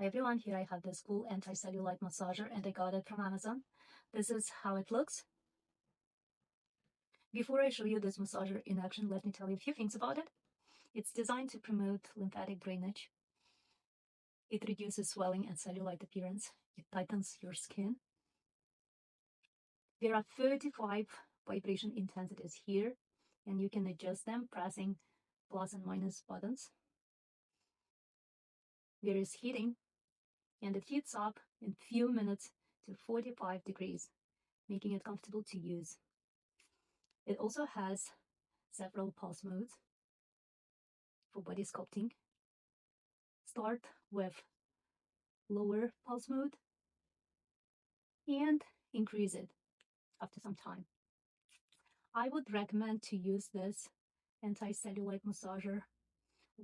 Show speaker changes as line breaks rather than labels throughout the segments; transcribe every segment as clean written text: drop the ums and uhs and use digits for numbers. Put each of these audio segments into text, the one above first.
Hi everyone, here I have this cool anti-cellulite massager and I got it from Amazon. This is how it looks. Before I show you this massager in action, let me tell you a few things about it. It's designed to promote lymphatic drainage. It reduces swelling and cellulite appearance. It tightens your skin. There are 35 vibration intensities here, and you can adjust them pressing plus and minus buttons. There is heating, and it heats up in few minutes to 45 degrees, making it comfortable to use. It also has several pulse modes for body sculpting. Start with lower pulse mode and increase it after some time. I would recommend to use this anti-cellulite massager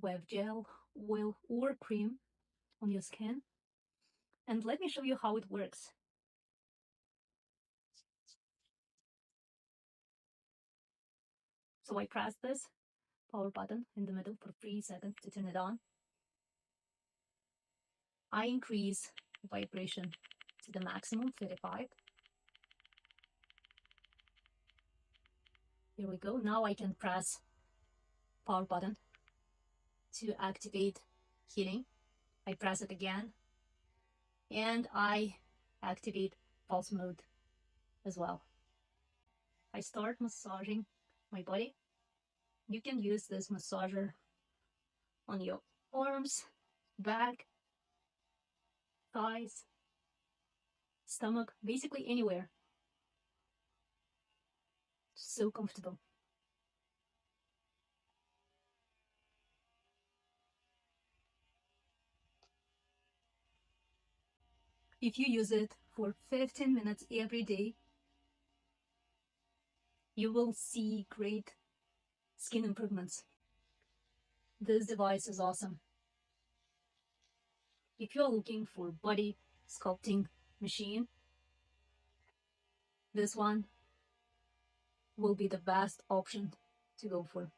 with gel, oil, or cream on your skin. And let me show you how it works. So I press this power button in the middle for 3 seconds to turn it on. I increase vibration to the maximum, 35. Here we go. Now I can press power button to activate heating. I press it again and I activate pulse mode as well. I start massaging my body. You can use this massager on your arms, back, thighs, stomach, basically anywhere. So comfortable. If you use it for 15 minutes every day, you will see great skin improvements. This device is awesome. If you're looking for body sculpting machine, this one will be the best option to go for.